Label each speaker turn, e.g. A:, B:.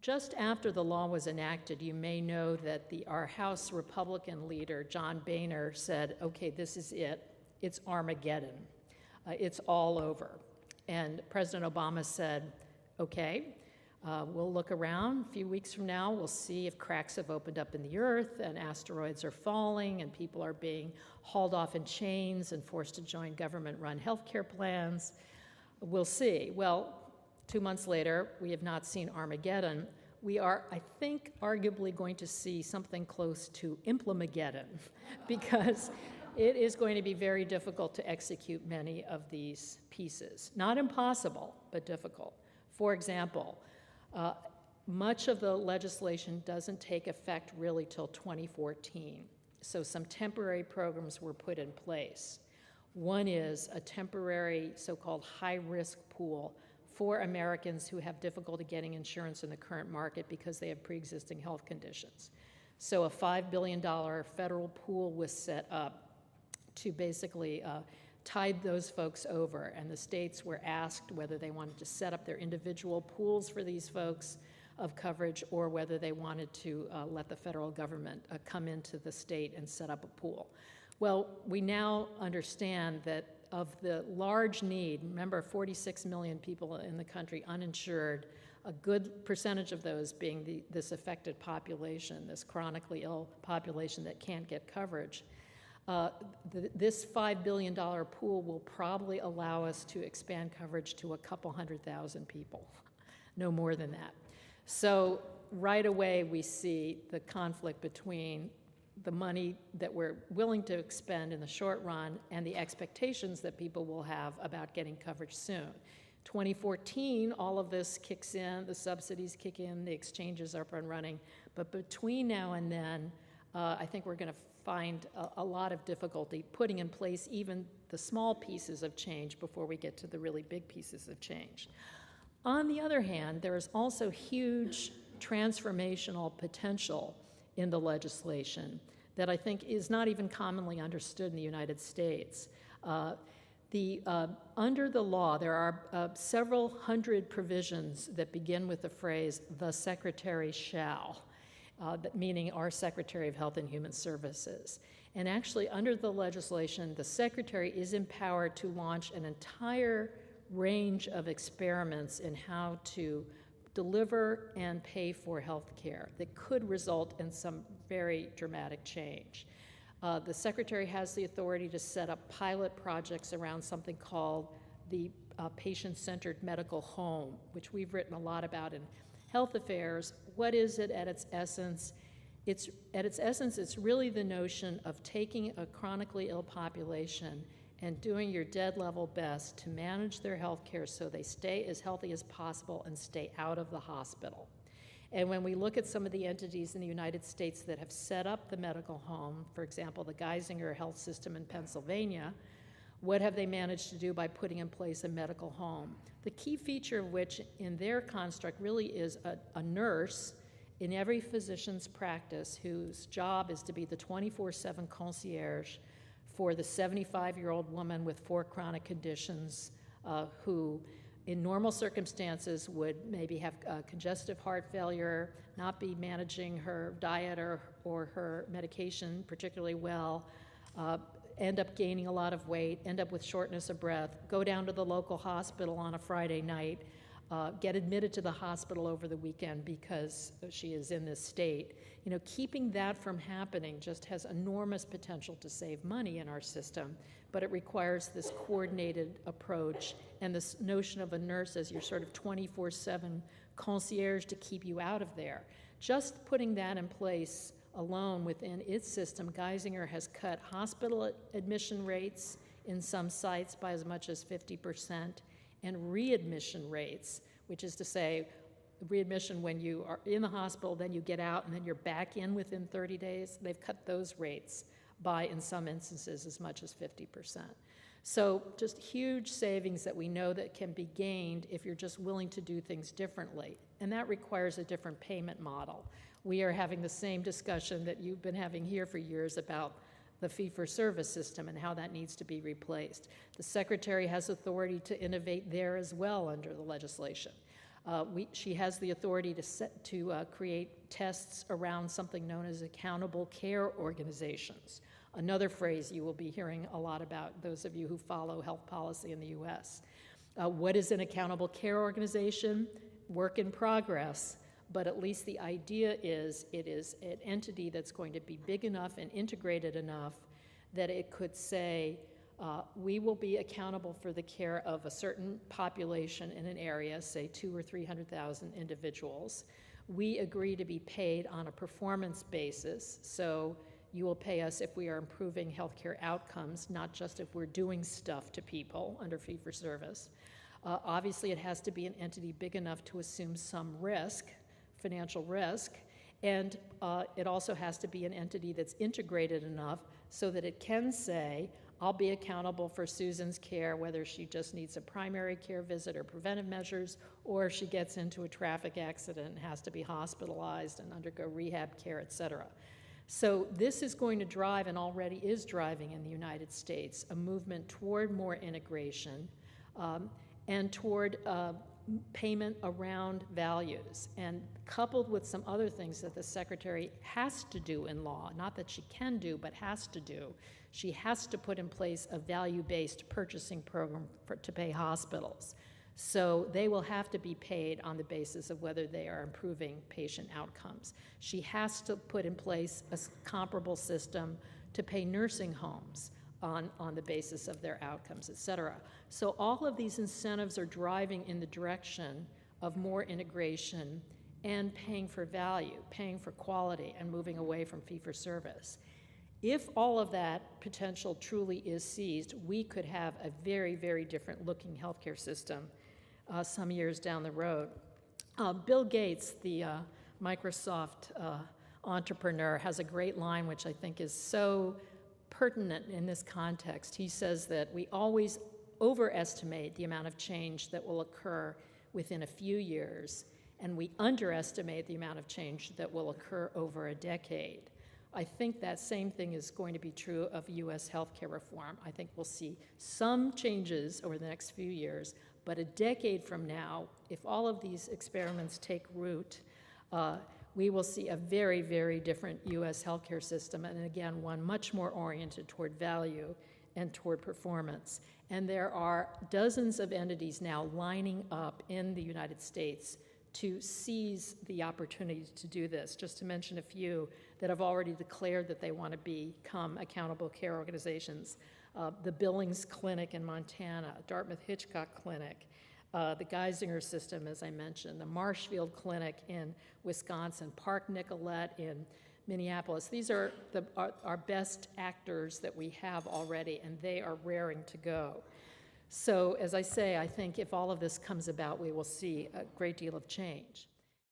A: Just after the law was enacted, you may know that our House Republican leader, John Boehner, said, okay, this is it. It's Armageddon. It's all over. And President Obama said, okay, we'll look around. A few weeks from now, we'll see if cracks have opened up in the earth and asteroids are falling and people are being hauled off in chains and forced to join government-run healthcare plans. We'll see. Well, 2 months later, we have not seen Armageddon. We are, I think, arguably going to see something close to Implemageddon because it is going to be very difficult to execute many of these pieces. Not impossible, but difficult. For example, much of the legislation doesn't take effect really till 2014. So some temporary programs were put in place. One is a temporary so-called high-risk pool for Americans who have difficulty getting insurance in the current market because they have pre-existing health conditions. So a $5 billion federal pool was set up to basically tide those folks over, and the states were asked whether they wanted to set up their individual pools for these folks of coverage or whether they wanted to let the federal government come into the state and set up a pool. Well, we now understand that of the large need, remember 46 million people in the country uninsured, a good percentage of those being this affected population, this chronically ill population that can't get coverage. This $5 billion pool will probably allow us to expand coverage to a couple 100,000 people, no more than that. So right away we see the conflict between the money that we're willing to expend in the short run and the expectations that people will have about getting coverage soon. 2014, all of this kicks in, the subsidies kick in, the exchanges are up and running, but between now and then, I think we're going to find a lot of difficulty putting in place even the small pieces of change before we get to the really big pieces of change. On the other hand, there is also huge transformational potential in the legislation that I think is not even commonly understood in the United States. Under the law, there are several hundred provisions that begin with the phrase, "the Secretary shall," meaning our Secretary of Health and Human Services. And actually, under the legislation, the Secretary is empowered to launch an entire range of experiments in how to deliver and pay for health care that could result in some very dramatic change. The Secretary has the authority to set up pilot projects around something called the patient-centered medical home, which we've written a lot about in Health Affairs. What is it at its essence? At its essence, it's really the notion of taking a chronically ill population and doing your dead level best to manage their health care so they stay as healthy as possible and stay out of the hospital. And when we look at some of the entities in the United States that have set up the medical home, for example, the Geisinger Health System in Pennsylvania, what have they managed to do by putting in place a medical home? The key feature of which in their construct really is a nurse in every physician's practice whose job is to be the 24/7 concierge for the 75-year-old woman with 4 chronic conditions who in normal circumstances would maybe have congestive heart failure, not be managing her diet or her medication particularly well, end up gaining a lot of weight, end up with shortness of breath, go down to the local hospital on a Friday night, get admitted to the hospital over the weekend because she is in this state. You know, keeping that from happening just has enormous potential to save money in our system, but it requires this coordinated approach and this notion of a nurse as your sort of 24/7 concierge to keep you out of there. Just putting that in place alone within its system, Geisinger has cut hospital admission rates in some sites by as much as 50% and readmission rates, which is to say readmission when you are in the hospital, then you get out, and then you're back in within 30 days. They've cut those rates by, in some instances, as much as 50%. So just huge savings that we know that can be gained if you're just willing to do things differently. And that requires a different payment model. We are having the same discussion that you've been having here for years about the fee-for-service system and how that needs to be replaced. The Secretary has authority to innovate there as well under the legislation. She has the authority to create tests around something known as accountable care organizations, another phrase you will be hearing a lot about, those of you who follow health policy in the U.S. What is an accountable care organization? Work in progress, but at least the idea is it is an entity that's going to be big enough and integrated enough that it could say, we will be accountable for the care of a certain population in an area, say 200,000 or 300,000 individuals. We agree to be paid on a performance basis, so you will pay us if we are improving healthcare outcomes, not just if we're doing stuff to people under fee-for-service. Obviously, it has to be an entity big enough to assume some risk, financial risk, and it also has to be an entity that's integrated enough so that it can say, I'll be accountable for Susan's care, whether she just needs a primary care visit or preventive measures, or if she gets into a traffic accident and has to be hospitalized and undergo rehab care, et cetera. So this is going to drive, and already is driving in the United States, a movement toward more integration and toward payment around values, and coupled with some other things that the Secretary has to do in law, not that she can do, but has to do. She has to put in place a value-based purchasing program to pay hospitals. So they will have to be paid on the basis of whether they are improving patient outcomes. She has to put in place a comparable system to pay nursing homes on the basis of their outcomes, et cetera. So all of these incentives are driving in the direction of more integration and paying for value, paying for quality, and moving away from fee-for-service. If all of that potential truly is seized, we could have a very, very different looking healthcare system some years down the road. Bill Gates, the Microsoft entrepreneur, has a great line which I think is so pertinent in this context. He says that we always overestimate the amount of change that will occur within a few years, and we underestimate the amount of change that will occur over a decade. I think that same thing is going to be true of U.S. healthcare reform. I think we'll see some changes over the next few years, but a decade from now, if all of these experiments take root, we will see a very, very different U.S. healthcare system, and again, one much more oriented toward value and toward performance. And there are dozens of entities now lining up in the United States to seize the opportunity to do this. Just to mention a few that have already declared that they want to become accountable care organizations. The Billings Clinic in Montana, Dartmouth-Hitchcock Clinic, the Geisinger system, as I mentioned, the Marshfield Clinic in Wisconsin, Park Nicollet in Minneapolis. These are our best actors that we have already, and they are raring to go. So, as I say, I think if all of this comes about, we will see a great deal of change.